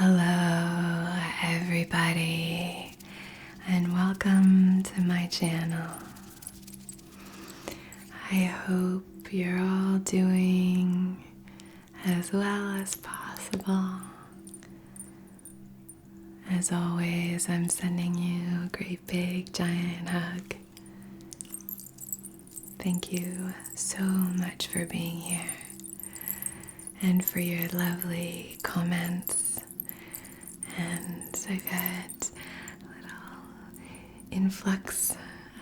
Hello everybody and welcome to my channel. I hope you're all doing as well as possible. As always, I'm sending you a great big giant hug. Thank you so much for being here and for your lovely comments. And I've had a little influx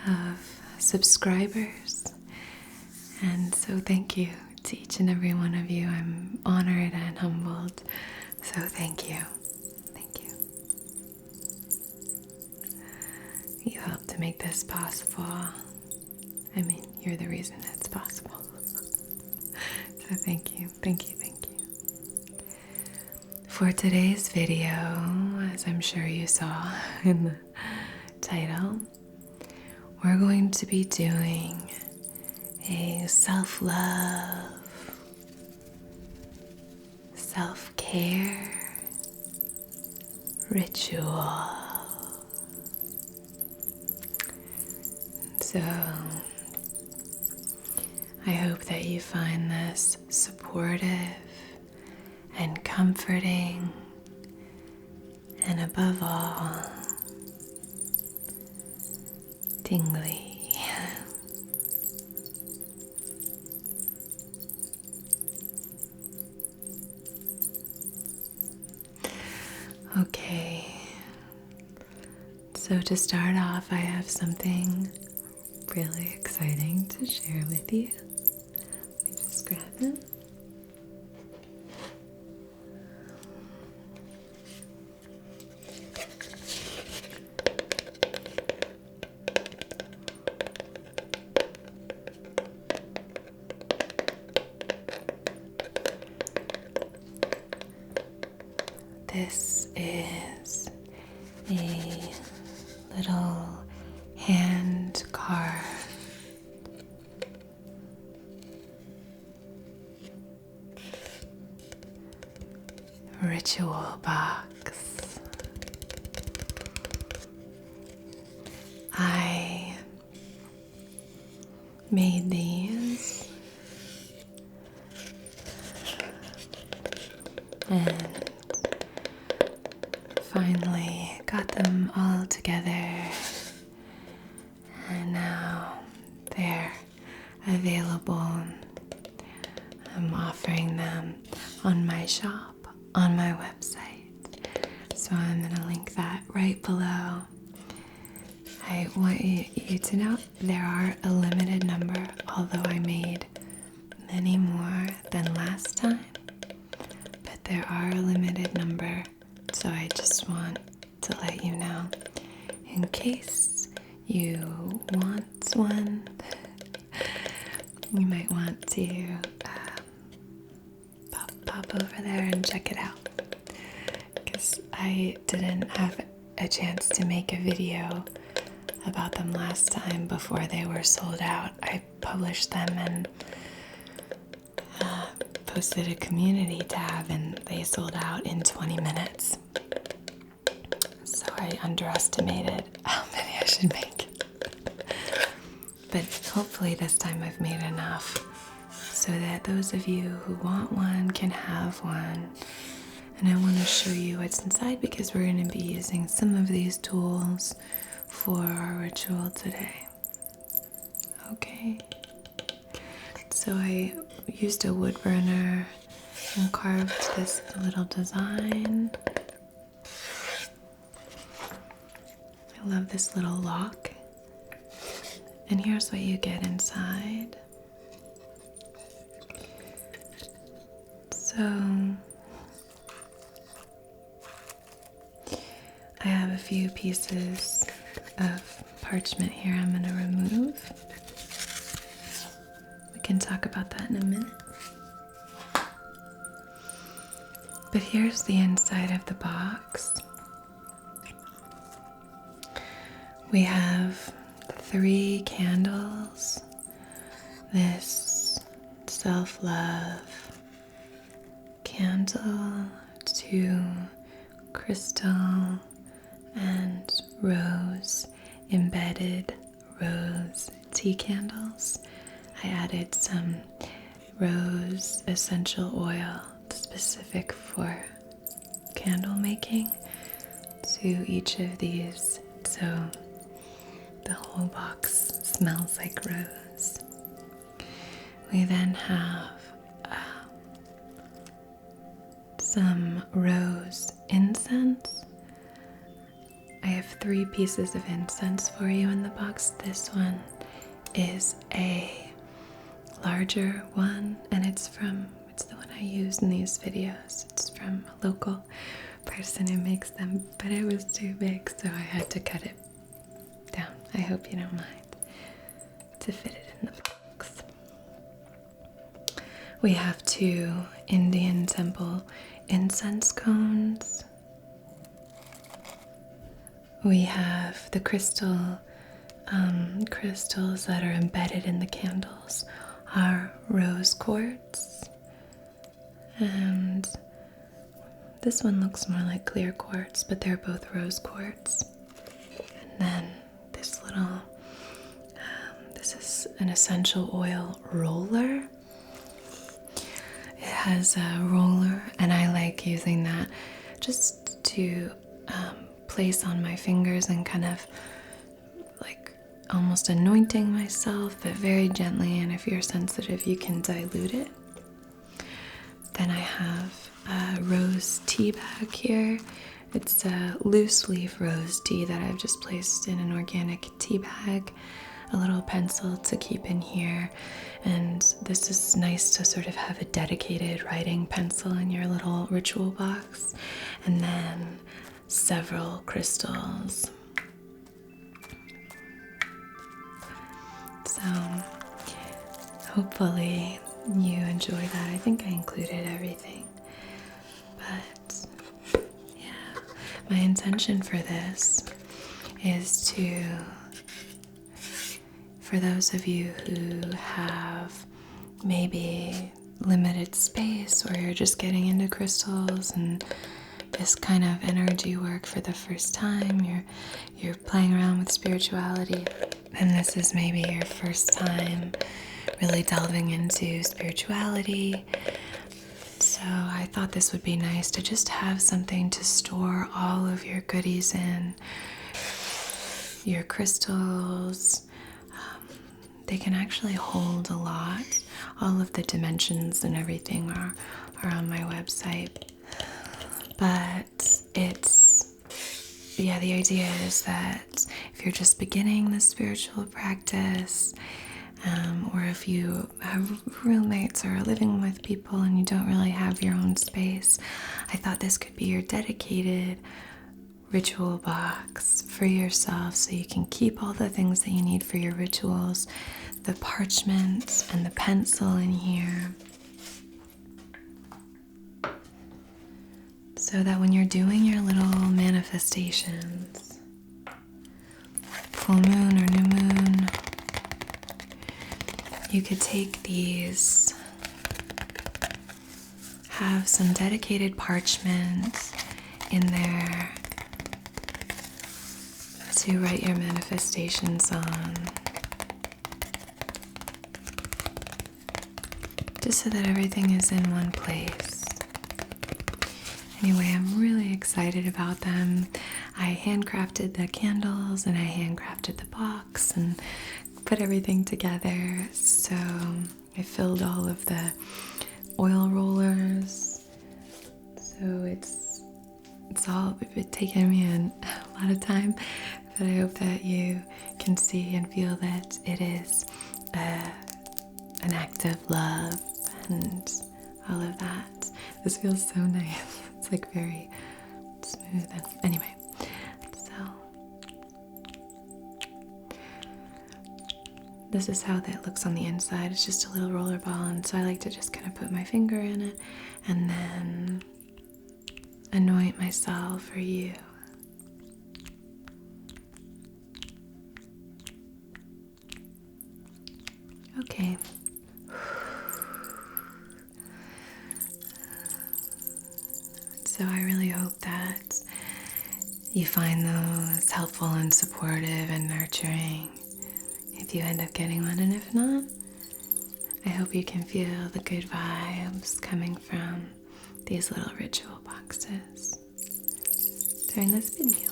of subscribers, and so thank you to each and every one of you. I'm honored and humbled, so thank you. Thank you. You helped to make this possible. I mean, you're the reason it's possible. So thank you, thank you, thank you. For today's video, as I'm sure you saw in the title, we're going to be doing a self-love, self-care ritual. So I hope that you find this supportive and comforting, and above all, tingly. Okay, so to start off, I have something really exciting to share with you. Let me just grab it. This is a little hand carved ritual box. I made these and finally got them all together, and now they're available. I'm offering them on my shop, on my website, so I'm going to link that right below. I want you to know there are a limited number, although I made many more than last time, but there are a limited number. So I just want to let you know, in case you want one, you might want to pop over there and check it out, because I didn't have a chance to make a video about them last time before they were sold out. I published them and posted a community tab, and they sold out in 20 minutes. So I underestimated how many I should make. But hopefully this time I've made enough so that those of you who want one can have one. And I want to show you what's inside, because we're going to be using some of these tools for our ritual today. Okay. So I used a wood burner and carved this little design. I love this little lock. And here's what you get inside. So I have a few pieces of parchment here I'm going to remove. We can talk about that in a minute. But here's the inside of the box. We have 3 candles, this self-love candle to crystal and rose embedded rose tea candles. I added some rose essential oil specific for candle making to each of these, so the whole box smells like rose. We then have some rose incense. I have 3 pieces of incense for you in the box. This one is a larger one, and it's the one I use in these videos. It's from a local person who makes them, but it was too big, so I had to cut it down. I hope you don't mind, to fit it in the box. We have 2 Indian temple incense cones. We have the crystals that are embedded in the candles are rose quartz, and this one looks more like clear quartz, but they're both rose quartz. And then this little, this is an essential oil roller. It has a roller, and I like using that just to place on my fingers and kind of like almost anointing myself, but very gently, and if you're sensitive you can dilute it. Then I have a rose tea bag here. It's a loose leaf rose tea that I've just placed in an organic tea bag. A little pencil to keep in here, and this is nice to sort of have a dedicated writing pencil in your little ritual box. And then several crystals. So hopefully you enjoy that. I think I included everything, but yeah, my intention for this is to, for those of you who have maybe limited space, or you're just getting into crystals and this kind of energy work for the first time, you're playing around with spirituality, and this is maybe your first time really delving into spirituality. So I thought this would be nice to just have something to store all of your goodies in. Your crystals, they can actually hold a lot. All of the dimensions and everything are on my website. But the idea is that if you're just beginning the spiritual practice, or if you have roommates or are living with people and you don't really have your own space, I thought this could be your dedicated ritual box for yourself, so you can keep all the things that you need for your rituals, the parchment and the pencil in here, so that when you're doing your little manifestations, full moon or new moon, you could take these, have some dedicated parchment in there to write your manifestations on, just so that everything is in one place. Anyway, I'm really excited about them. I handcrafted the candles and I handcrafted the box and put everything together. So I filled all of the oil rollers. So it's all taken me a lot of time, but I hope that you can see and feel that it is an act of love and all of that. This feels so nice. It's like very smooth. And anyway, so this is how that looks on the inside. It's just a little roller ball, and so I like to just kind of put my finger in it and then anoint myself or you. Okay. So So I really hope that you find those helpful and supportive and nurturing if you end up getting one, and if not, I hope you can feel the good vibes coming from these little ritual boxes during this video.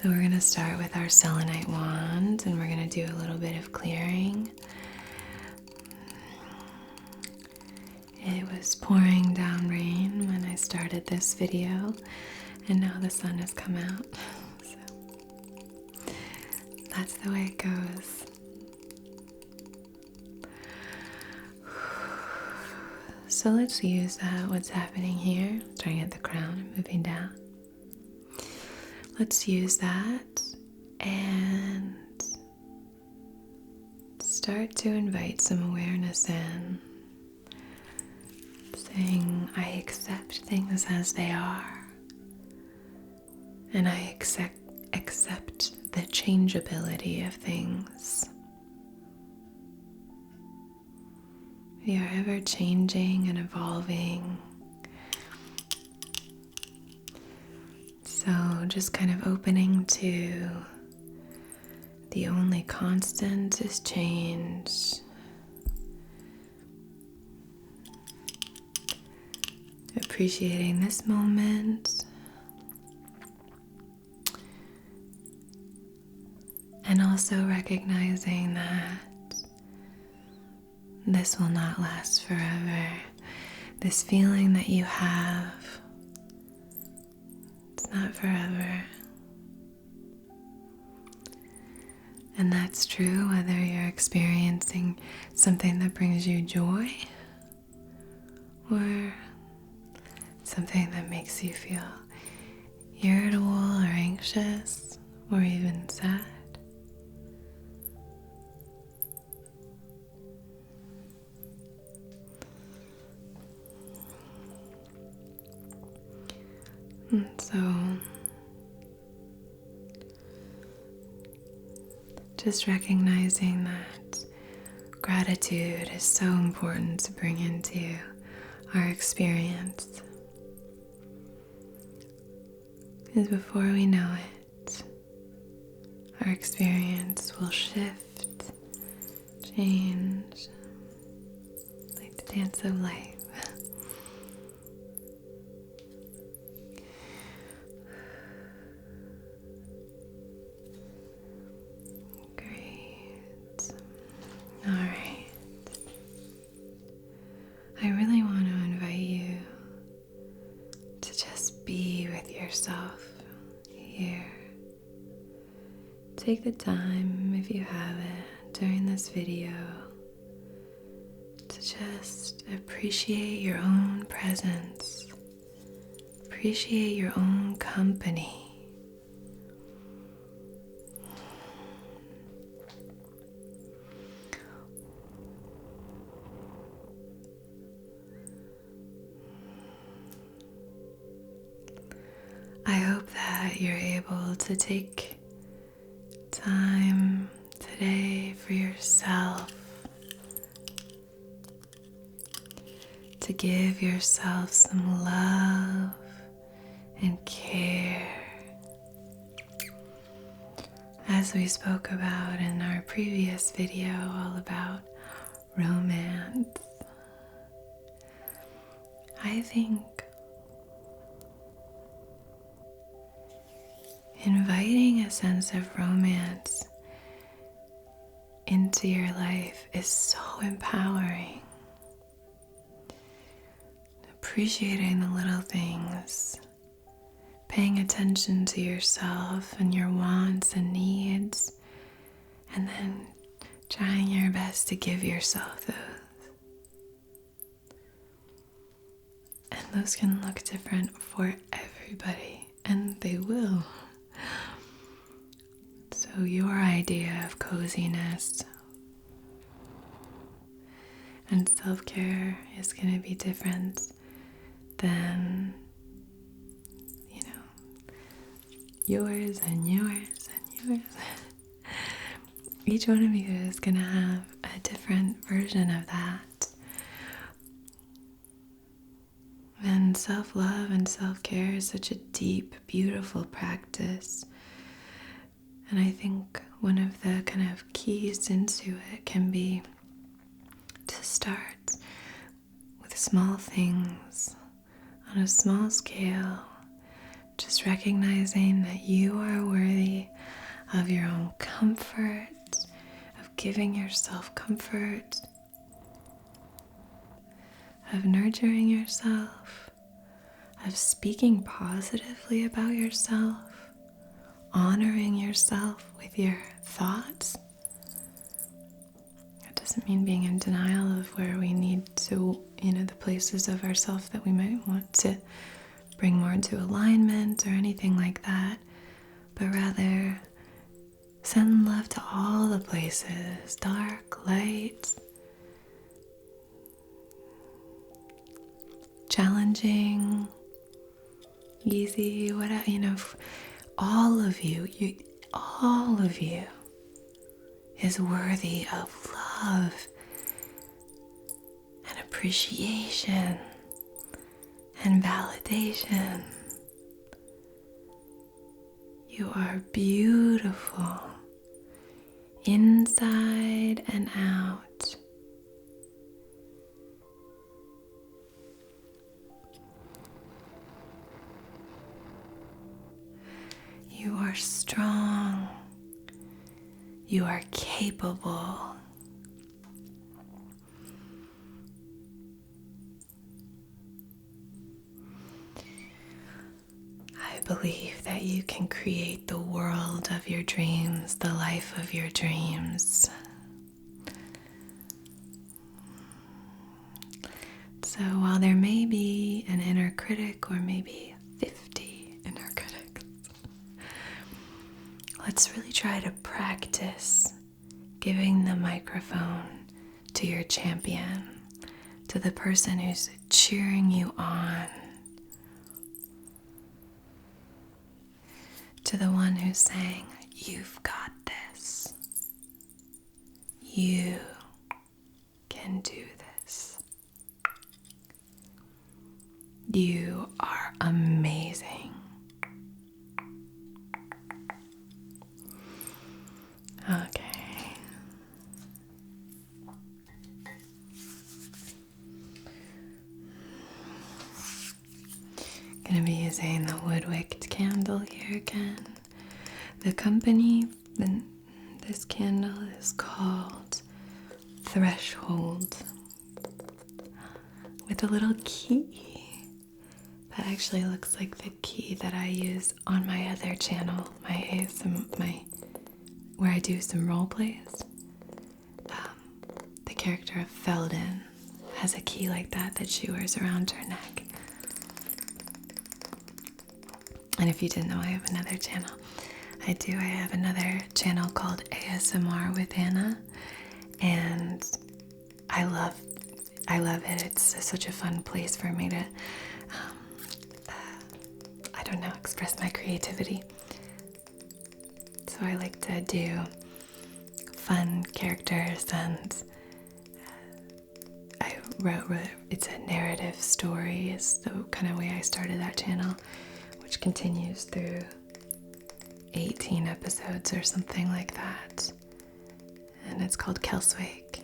So we're going to start with our selenite wand, and we're going to do a little bit of clearing. It was pouring down rain when I started this video, and now the sun has come out. So that's the way it goes. So let's use what's happening here, starting at the crown and moving down. Let's use that and start to invite some awareness in, saying, I accept things as they are, and I accept the changeability of things. We are ever changing and evolving. So just kind of opening to the only constant is change. Appreciating this moment. And also recognizing that this will not last forever. This feeling that you have, it's not forever. And that's true whether you're experiencing something that brings you joy or something that makes you feel irritable or anxious or even sad. And so just recognizing that gratitude is so important to bring into our experience. Because before we know it, our experience will shift, change, like the dance of life. Great. All right. I really want to invite you to just be with yourself here. Take the time, if you have it, during this video to just appreciate your own presence, appreciate your own company. I hope that you're able to take time today for yourself, to give yourself some love and care. As we spoke about in our previous video all about romance, I think inviting a sense of romance into your life is so empowering. Appreciating the little things, paying attention to yourself and your wants and needs, and then trying your best to give yourself those. And those can look different for everybody, and they will. So your idea of coziness and self-care is going to be different than, yours and yours and yours. Each one of you is going to have a different version of that. And self-love and self-care is such a deep, beautiful practice. And I think one of the kind of keys into it can be to start with small things on a small scale, just recognizing that you are worthy of your own comfort, of giving yourself comfort, of nurturing yourself, of speaking positively about yourself, honoring yourself with your thoughts. It doesn't mean being in denial of where we need to, the places of ourselves that we might want to bring more into alignment or anything like that, but rather send love to all the places, dark, light, challenging, easy, whatever, all of you is worthy of love and appreciation and validation. You are beautiful inside and out. You are strong. You are capable. I believe that you can create the world of your dreams, the life of your dreams. So while there may be an inner critic, or maybe 50 inner critics, let's really try to practice giving the microphone to your champion, to the person who's cheering you on, to the one who's saying, "You've got this. You can do this. You are amazing." Okay. Gonna be using the wood-wicked candle here again. The company in this candle is called Threshold, with a little key that actually looks like the key that I use on my other channel, where I do some role plays. The character of Felden has a key like that she wears around her neck. And if you didn't know, I have another channel. I have another channel called ASMR with Anna, and I love it. It's such a fun place for me to, express my creativity. So I like to do fun characters, and I wrote it's a narrative story is the kind of way I started that channel, which continues through 18 episodes or something like that. And it's called Kelswake.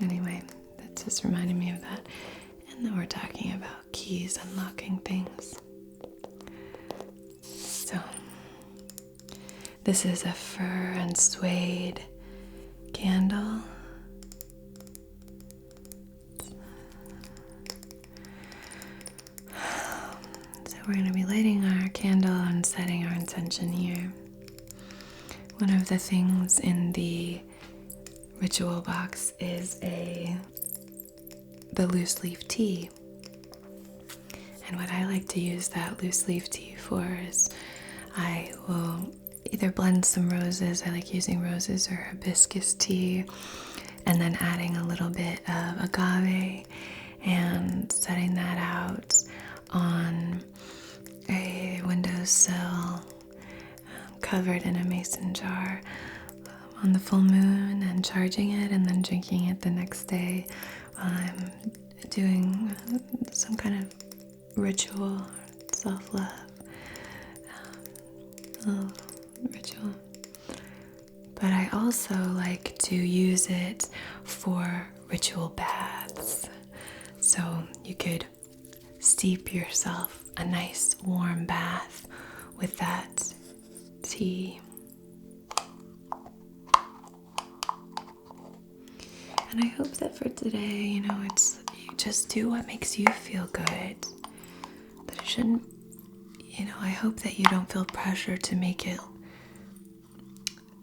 Anyway, that's just reminding me of that. And then we're talking about keys, unlocking things. So, this is a fir and suede candle. So we're going to be lighting our candle and setting our intention here. One of the things in the ritual box is the loose leaf tea. And what I like to use that loose leaf tea for is I will either blend some roses. I like using roses or hibiscus tea, and then adding a little bit of agave and setting that out on a windowsill covered in a mason jar on the full moon, and charging it and then drinking it the next day I'm doing some kind of ritual, self-love, little ritual. But I also like to use it for ritual baths. So you could steep yourself a nice warm bath with that tea. And I hope that for today, you just do what makes you feel good. That it shouldn't, I hope that you don't feel pressure to make it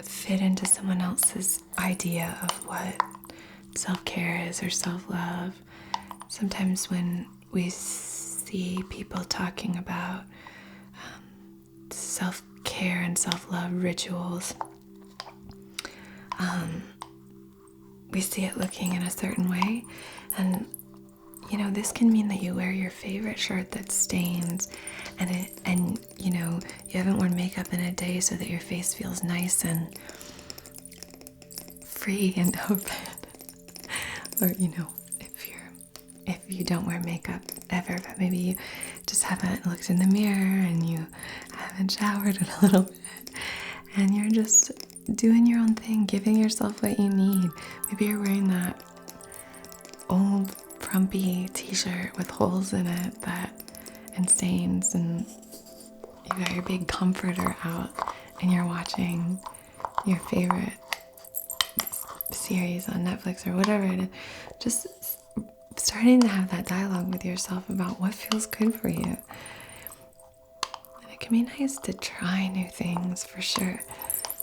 fit into someone else's idea of what self-care is or self-love. Sometimes when we see people talking about self-care and self-love rituals, we see it looking in a certain way, and this can mean that you wear your favorite shirt that's stained, and you haven't worn makeup in a day so that your face feels nice and free and open. Or if you don't wear makeup ever, but maybe you just haven't looked in the mirror and you haven't showered in a little bit, and you're just doing your own thing, giving yourself what you need. Maybe you're wearing that old frumpy t-shirt with holes in it and stains, and you got your big comforter out and you're watching your favorite series on Netflix or whatever it is. Just starting to have that dialogue with yourself about what feels good for you. And it can be nice to try new things, for sure.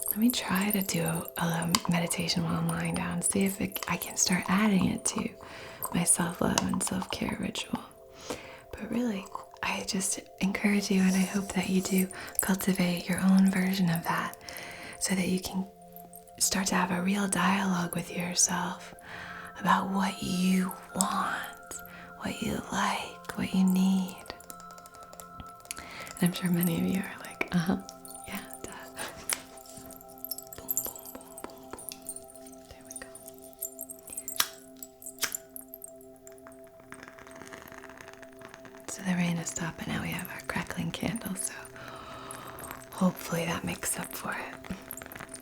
Let me try to do a meditation while I'm lying down, see if I can start adding it to my self-love and self-care ritual. But really, I just encourage you, and I hope that you do cultivate your own version of that, so that you can start to have a real dialogue with yourself about what you want, what you like, what you need. And I'm sure many of you are like, yeah, duh. Boom, boom, boom, boom, boom. There we go. So the rain has stopped, and now we have our crackling candle, so hopefully that makes up for it.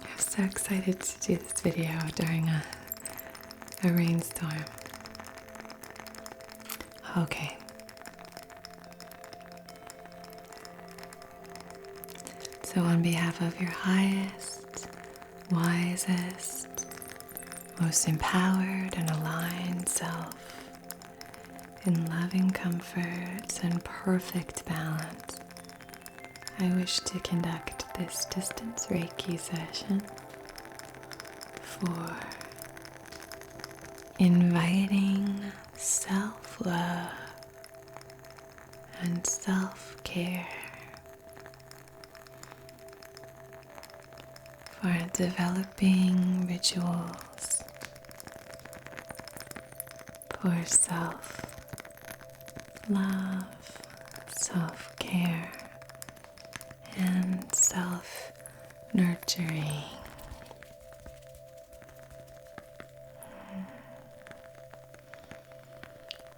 I'm so excited to do this video during a rainstorm. Okay. So on behalf of your highest, wisest, most empowered and aligned self, in loving comfort and perfect balance, I wish to conduct this distance Reiki session for inviting self-love and self-care, for developing rituals for self-love, self-care, and self-nurturing.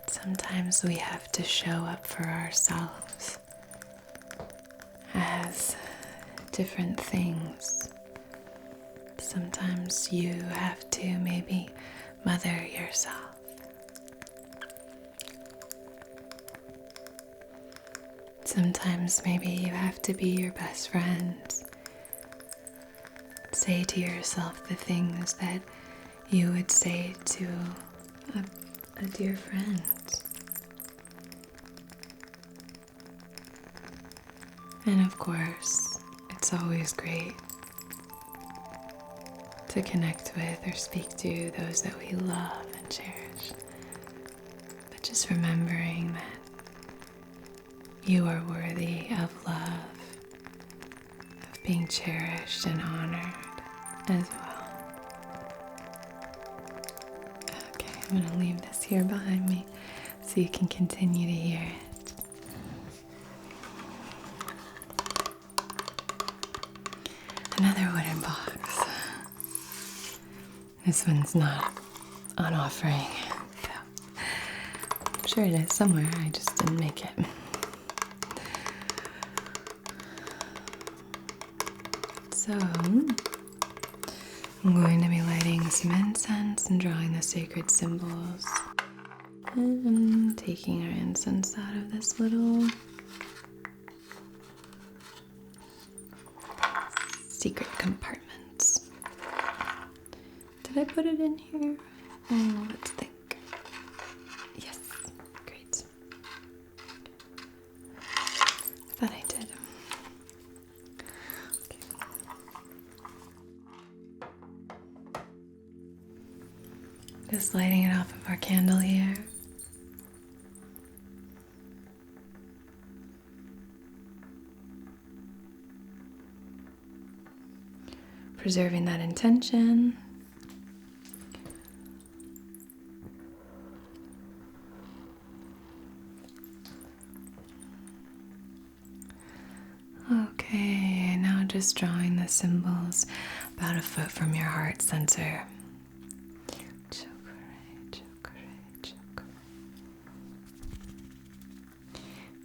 Sometimes we have to show up for ourselves as different things. Sometimes you have to maybe mother yourself. Sometimes maybe you have to be your best friend. Say to yourself the things that you would say to a dear friend. And of course, it's always great to connect with or speak to those that we love and cherish. But just remembering that you are worthy of love, of being cherished and honored as well. Okay, I'm going to leave this here behind me so you can continue to hear it. Another wooden box. This one's not on offering, so sure it is somewhere, I just didn't make it. So, I'm going to be lighting some incense and drawing the sacred symbols. And taking our incense out of this little secret compartment. Did I put it in here? Oh, let's think. Yes, great. Thought I did. Okay. Just lighting it off of our candle here. Preserving that intention. Okay, now just drawing the symbols about a foot from your heart center. Chakra, chakra, chakra.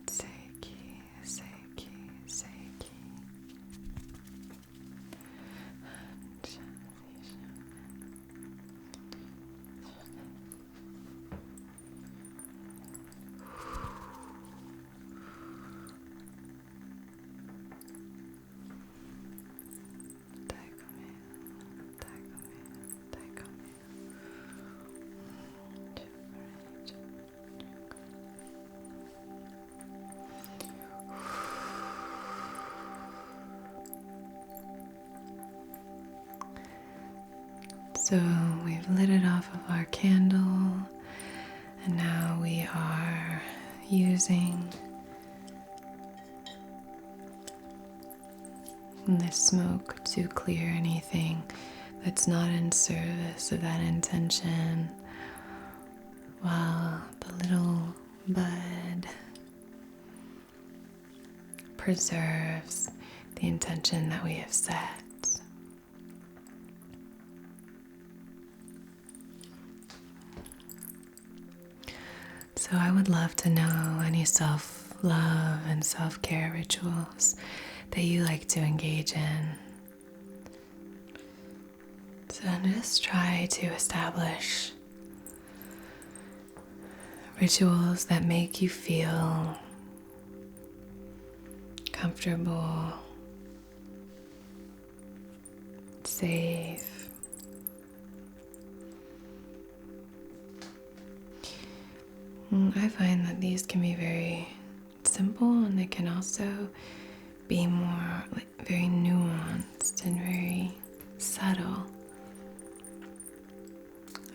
Seiki, seiki, seiki. So we've lit it off of our candle, and now we are using the smoke to clear anything that's not in service of that intention, while the little bud preserves the intention that we have set. So I would love to know any self-love and self-care rituals that you like to engage in. So just try to establish rituals that make you feel comfortable, safe. I find that these can be very simple, and they can also be more very nuanced and very subtle.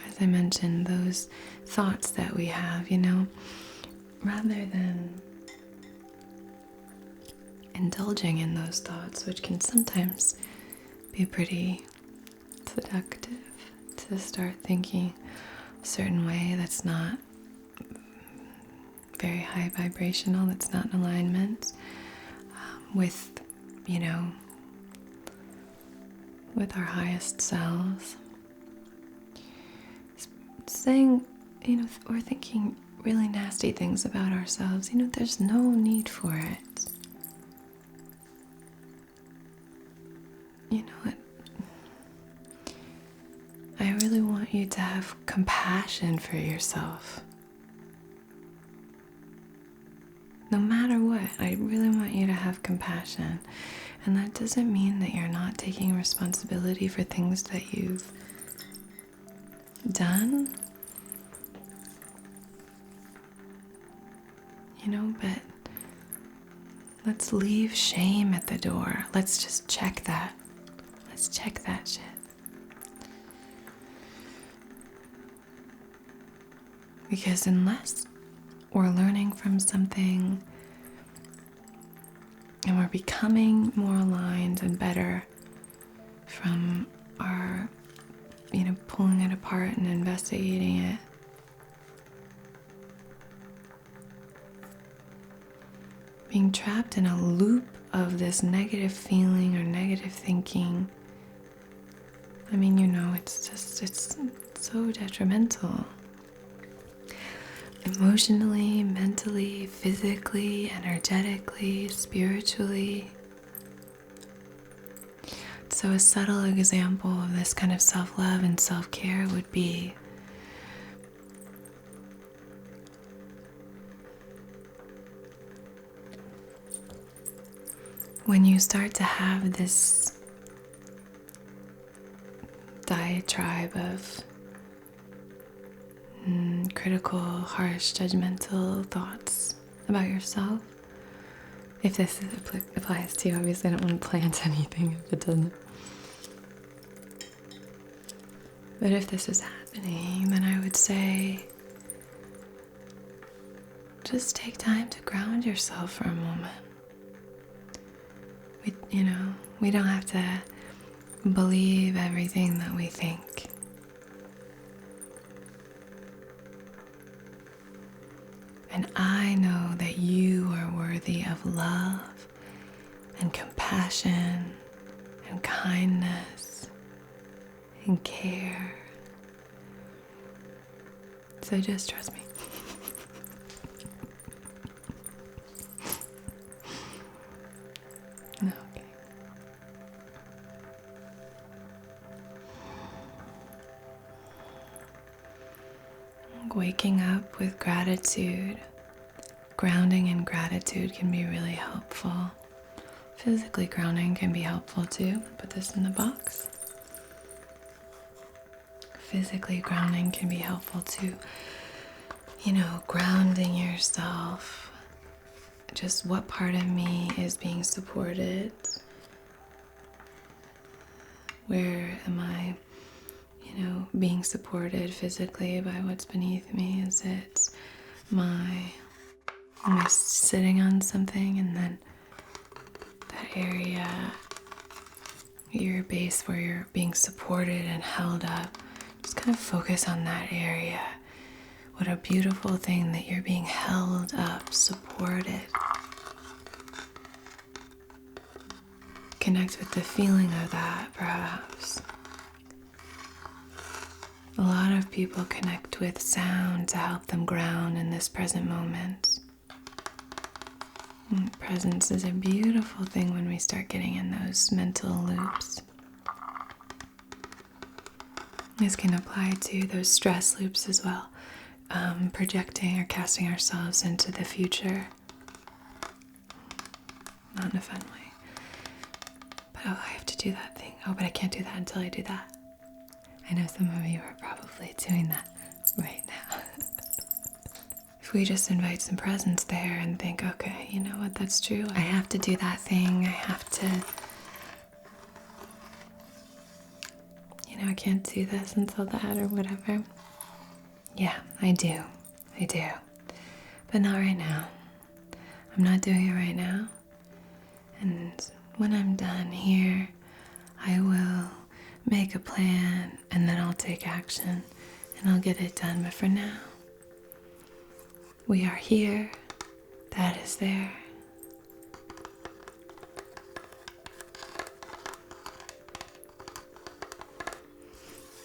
As I mentioned, those thoughts that we have, rather than indulging in those thoughts, which can sometimes be pretty seductive, to start thinking a certain way that's not very high vibrational, that's not in alignment with, with our highest selves. Saying, or thinking really nasty things about ourselves, there's no need for it. I really want you to have compassion for yourself. No matter what, I really want you to have compassion. And that doesn't mean that you're not taking responsibility for things that you've done. But let's leave shame at the door. Let's just check that. Let's check that shit. Because unless we're learning from something and we're becoming more aligned and better from our, pulling it apart and investigating it, being trapped in a loop of this negative feeling or negative thinking, it's so detrimental. emotionally, mentally, physically, energetically, spiritually. So a subtle example of this kind of self-love and self-care would be when you start to have this diatribe of critical, harsh, judgmental thoughts about yourself. If this applies to you, obviously I don't want to plant anything if it doesn't. But if this is happening, then I would say just take time to ground yourself for a moment. We don't have to believe everything that we think. And I know that you are worthy of love and compassion and kindness and care. So just trust me. No, okay. Waking up with gratitude, grounding in gratitude can be really helpful. Physically grounding can be helpful too. Put this in the box. Physically grounding can be helpful too. Grounding yourself. Just what part of me is being supported? Where am I, being supported physically by what's beneath me? Am I sitting on something and then that area, your base where you're being supported and held up, just kind of focus on that area. What a beautiful thing that you're being held up, supported. Connect with the feeling of that, perhaps. A lot of people connect with sound to help them ground in this present moment. Presence is a beautiful thing when we start getting in those mental loops. This can apply to those stress loops as well. Projecting or casting ourselves into the future. Not in a fun way. But I have to do that thing. But I can't do that until I do that. I know some of you are probably doing that right now. If we just invite some presence there and think, okay, you know what, that's true. I have to do that thing. I have to, I can't do this until that or whatever. Yeah, I do. But not right now. I'm not doing it right now. And when I'm done here, I will make a plan and then I'll take action and I'll get it done. But for now, we are here. That is there.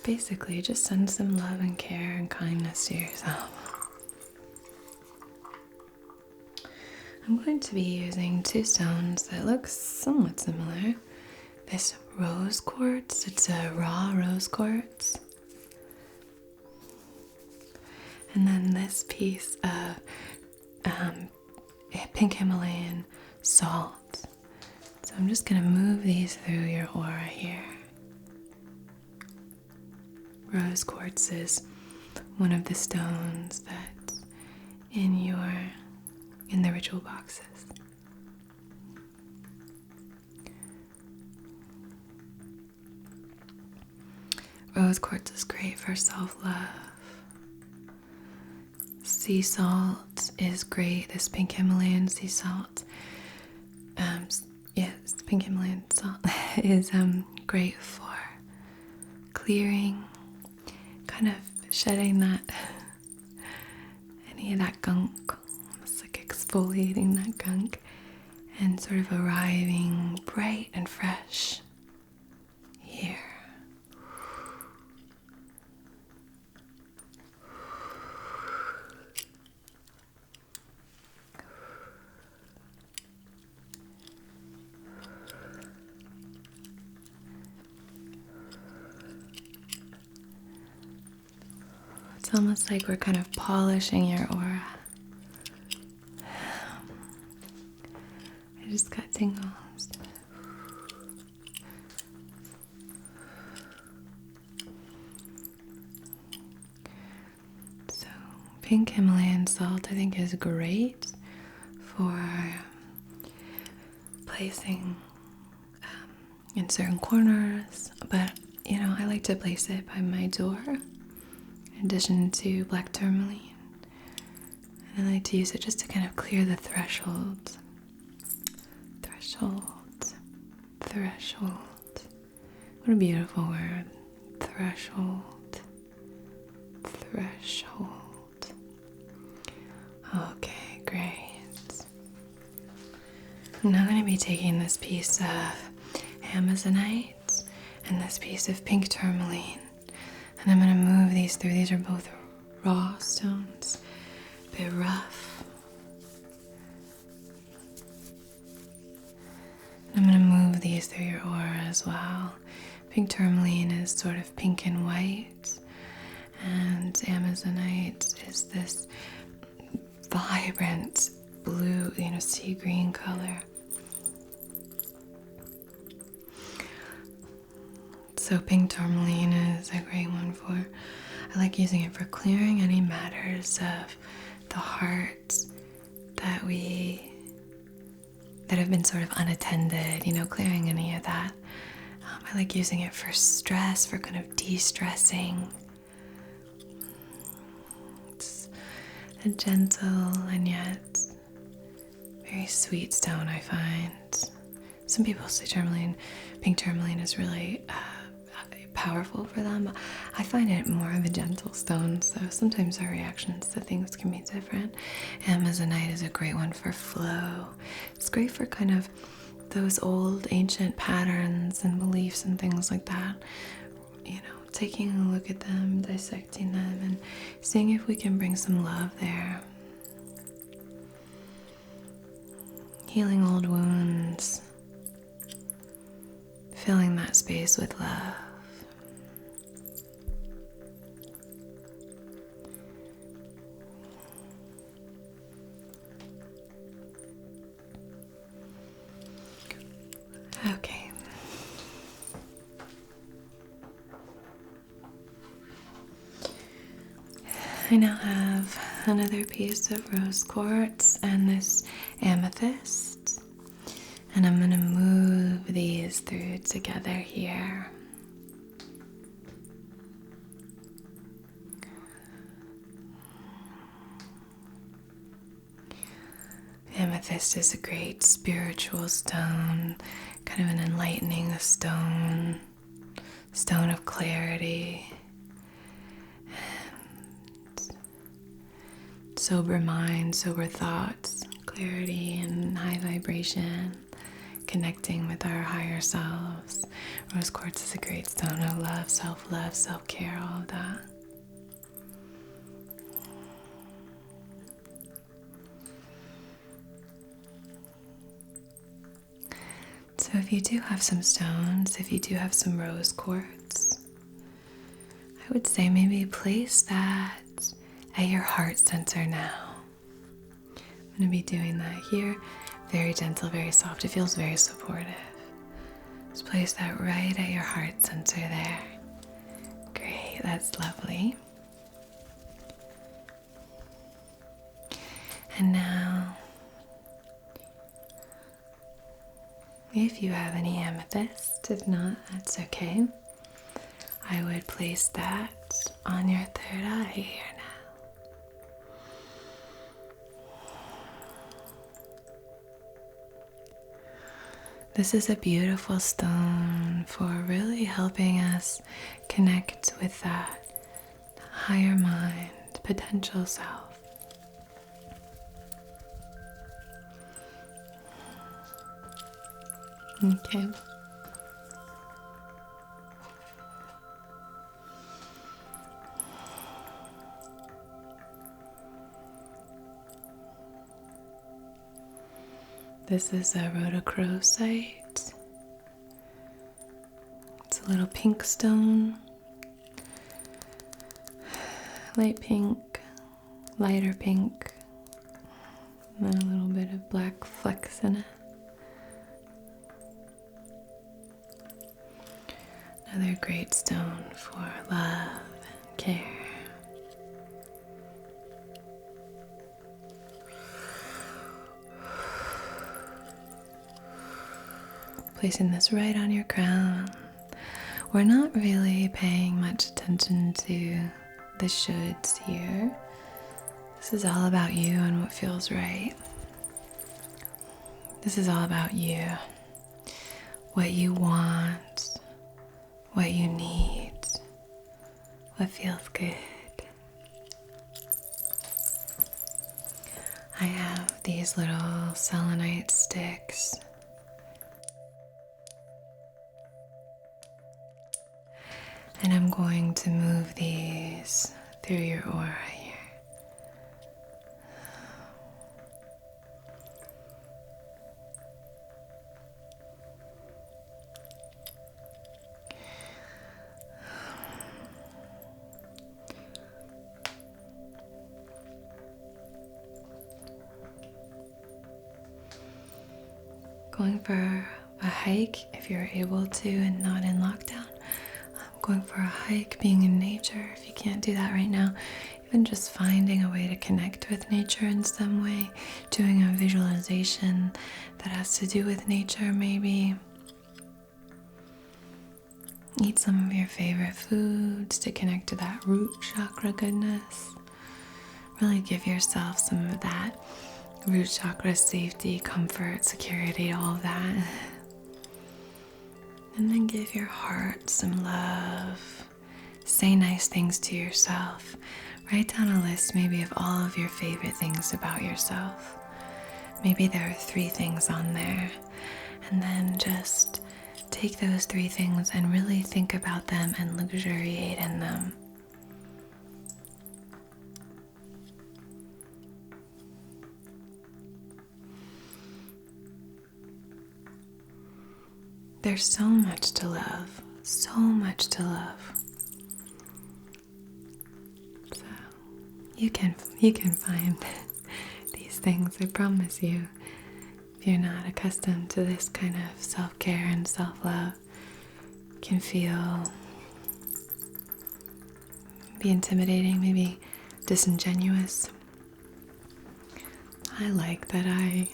Basically, just send some love and care and kindness to yourself. I'm going to be using two stones that look somewhat similar. This rose quartz, it's a raw rose quartz. And then this piece of pink Himalayan salt. So I'm just going to move these through your aura here. Rose quartz is one of the stones that's in the ritual boxes. Rose quartz is great for self-love. Sea salt is great. This pink Himalayan sea salt, pink Himalayan salt is great for clearing, kind of shedding any of that gunk, almost like exfoliating that gunk, and sort of arriving bright and fresh here. It's almost like we're kind of polishing your aura. I just got tingles. So, pink Himalayan salt I think is great for placing in certain corners, but I like to place it by my door in addition to black tourmaline. And I like to use it just to kind of clear the threshold. Threshold. What a beautiful word. Threshold. Okay, great. I'm now going to be taking this piece of Amazonite and this piece of pink tourmaline, and I'm going to move these through. These are both raw stones, a bit rough. I'm going to move these through your aura as well. Pink tourmaline is sort of pink and white, and Amazonite is this vibrant blue, sea green color. So pink tourmaline is a great one I like using it for clearing any matters of the heart that have been sort of unattended, clearing any of that. I like using it for stress, for kind of de-stressing. It's a gentle and yet very sweet stone, I find. Some people say pink tourmaline is really powerful for them. I find it more of a gentle stone, so sometimes our reactions to things can be different. Amazonite is a great one for flow. It's great for kind of those old ancient patterns and beliefs and things like that. Taking a look at them, dissecting them, and seeing if we can bring some love there. Healing old wounds. Filling that space with love. Okay. I now have another piece of rose quartz and this amethyst, and I'm going to move these through together here. Amethyst is a great spiritual stone, kind of an enlightening stone of clarity, and sober mind, sober thoughts, clarity and high vibration, connecting with our higher selves. Rose quartz is a great stone of love, self-care, all of that. So if you do have some stones, if you do have some rose quartz, I would say maybe place that at your heart center now. I'm going to be doing that here. Very gentle, very soft. It feels very supportive. Just place that right at your heart center there. Great, that's lovely. And now, if you have any amethyst, if not, that's okay. I would place that on your third eye here now. This is a beautiful stone for really helping us connect with that higher mind, potential self. Okay. This is a rhodochrosite. It's a little pink stone. light pink, lighter pink, and then a little bit of black flecks in it. Another great stone for love and care. Placing this right on your crown. We're not really paying much attention to the shoulds here. This is all about you and what feels right. This is all about you. What you want, what you need, what feels good. I have these little selenite sticks. And I'm going to move these through your aura here. Going for a hike if you're able to and not in lockdown. Going for a hike, being in nature if you can't do that right now. Even just finding a way to connect with nature in some way. Doing a visualization that has to do with nature maybe. Eat some of your favorite foods to connect to that root chakra goodness. Really give yourself some of that root chakra safety, comfort, security, all of that. And then give your heart some love. Say nice things to yourself. Write down a list maybe of all of your favorite things about yourself. Maybe there are 3 things on there. And then just take those 3 things and really think about them and luxuriate in them. There's so much to love, so much to love. So you can find these things, I promise you. If you're not accustomed to this kind of self-care and self-love, it can feel be intimidating, maybe disingenuous. I like that I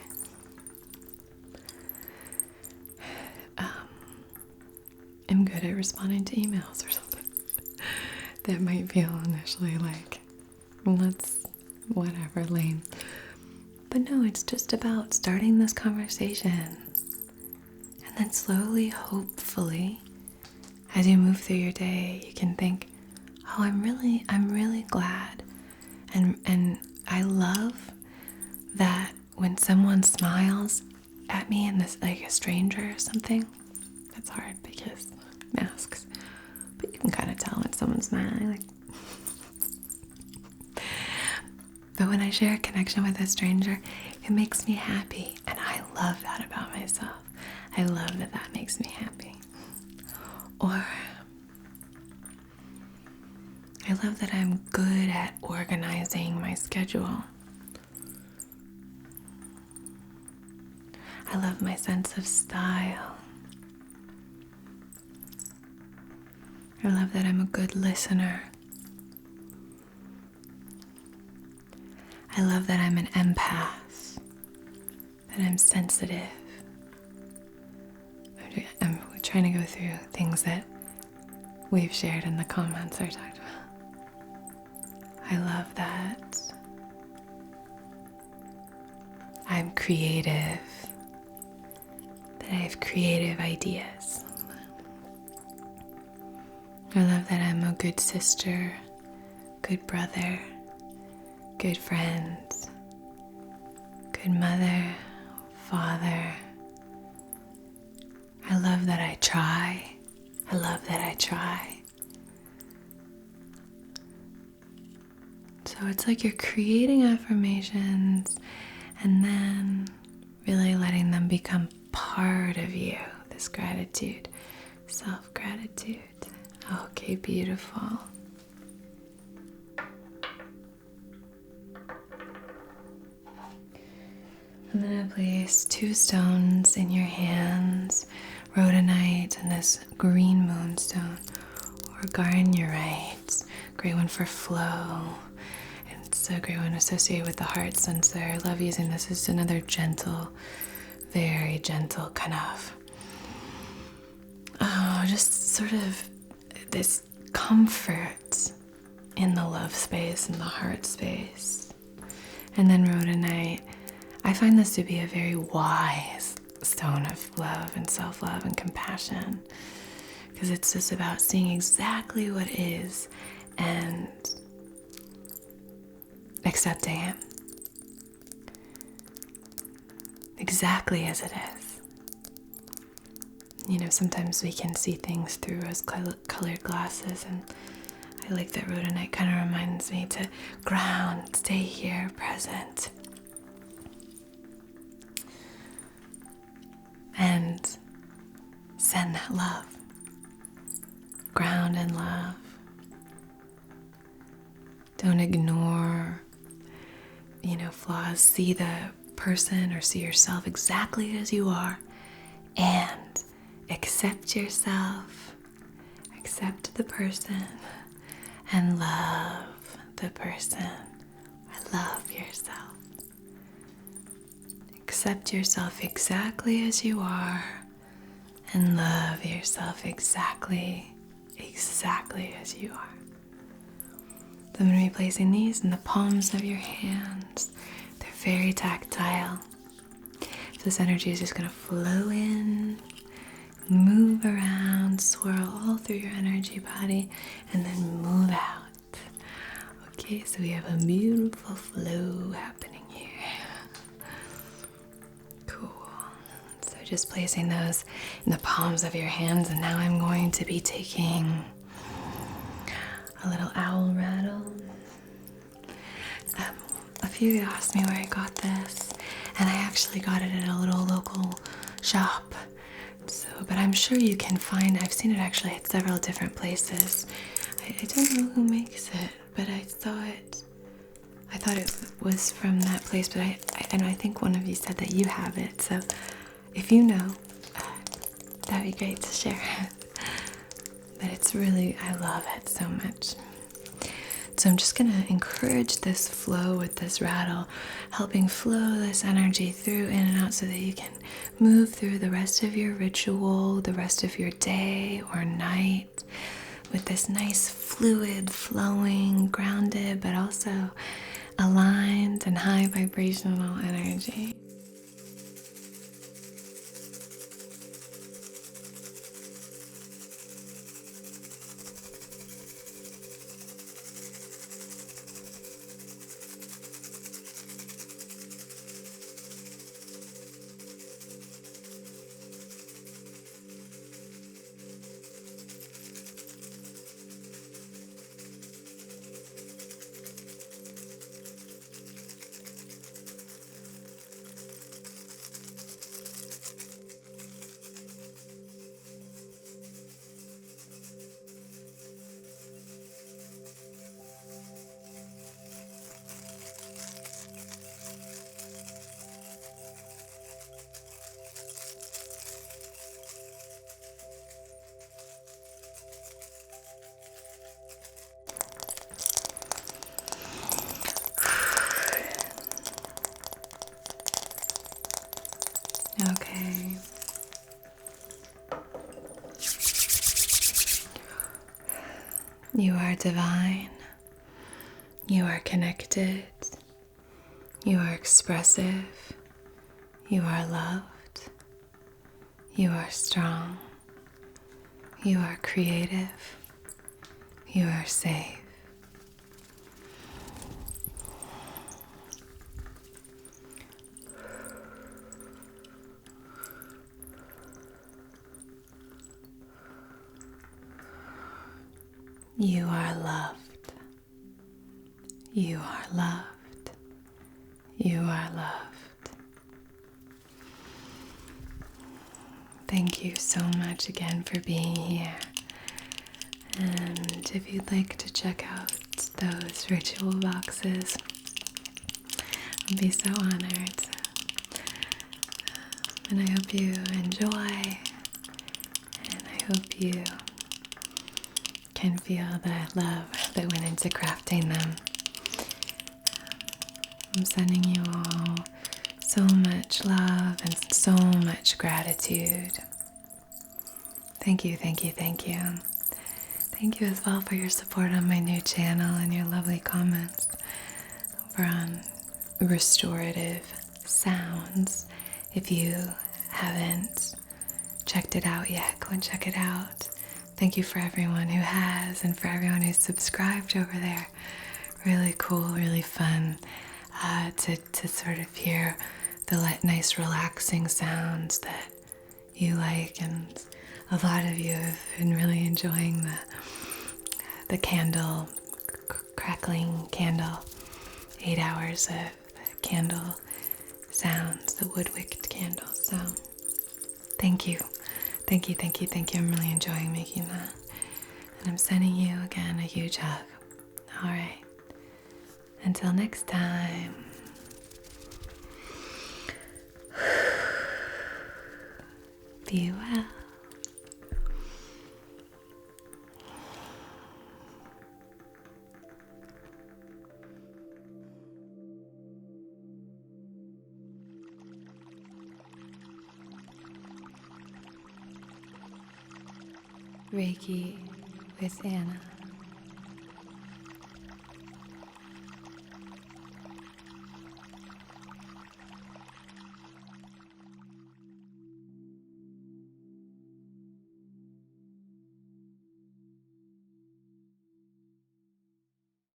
am good at responding to emails or something. That might feel initially like, whatever, lame. But no, it's just about starting this conversation. And then slowly, hopefully, as you move through your day, you can think, oh, I'm really glad. And I love that when someone smiles at me and this, like a stranger or something, that's hard because masks, but you can kind of tell when someone's smiling, like. But when I share a connection with a stranger, it makes me happy, and I love that about myself. I love that that makes me happy. Or I love that I'm good at organizing my schedule. I love my sense of style. I love that I'm a good listener. I love that I'm an empath, that I'm sensitive. I'm trying to go through things that we've shared in the comments or talked about. I love that I'm creative, that I have creative ideas. I love that I'm a good sister, good brother, good friend, good mother, father. I love that I try. I love that I try. So it's like you're creating affirmations and then really letting them become part of you, this gratitude, self-gratitude. Okay, beautiful. I'm going to place 2 stones in your hands, rhodonite and this green moonstone, or garnierite. Great one for flow. It's a great one associated with the heart sensor. I love using this as another gentle, very gentle kind of, just sort of this comfort in the love space, in the heart space. And then rhodonite, I find this to be a very wise stone of love and self-love and compassion, because it's just about seeing exactly what is and accepting it exactly as it is. You know, sometimes we can see things through rose-colored glasses, and I like that rhodonite kind of reminds me to ground, stay here, present, and send that love. Ground in love. Don't ignore, flaws. See the person or see yourself exactly as you are, and accept yourself, accept the person, and love the person. I love yourself. Accept yourself exactly as you are, and love yourself exactly as you are. So I'm going to be placing these in the palms of your hands. They're very tactile. So this energy is just going to flow in, move around, swirl all through your energy body, and then move out. Okay, so we have a beautiful flow happening here. Cool. So just placing those in the palms of your hands, and now I'm going to be taking a little owl rattle. A few of you asked me where I got this, and I actually got it at a little local shop. So, but I'm sure you can find, I've seen it actually at several different places. I don't know who makes it, but I thought it was from that place, but I think one of you said that you have it, so if you know, that'd be great to share. But it's really, I love it so much. So I'm just going to encourage this flow with this rattle, helping flow this energy through in and out so that you can move through the rest of your ritual, the rest of your day or night with this nice fluid, flowing, grounded, but also aligned and high vibrational energy. Okay. You are divine. You are connected. You are expressive. You are loved. You are strong. You are creative. You are safe. You are loved. You are loved. You are loved. Thank you so much again for being here. And if you'd like to check out those ritual boxes, I'd be so honored. And I hope you enjoy, and I hope you can feel the love that went into crafting them. I'm sending you all so much love and so much gratitude. Thank you, thank you, thank you. Thank you as well for your support on my new channel and your lovely comments over on Restorative Sounds. If you haven't checked it out yet, go and check it out. Thank you for everyone who has and for everyone who's subscribed over there. Really cool, really fun to sort of hear the nice relaxing sounds that you like, and a lot of you have been really enjoying the candle, crackling candle, 8 hours of candle sounds, the wood-wicked candles. So thank you, thank you, thank you, thank you. I'm really enjoying making that, and I'm sending you again a huge hug. All right, until next time. Be well. Reiki with Anna.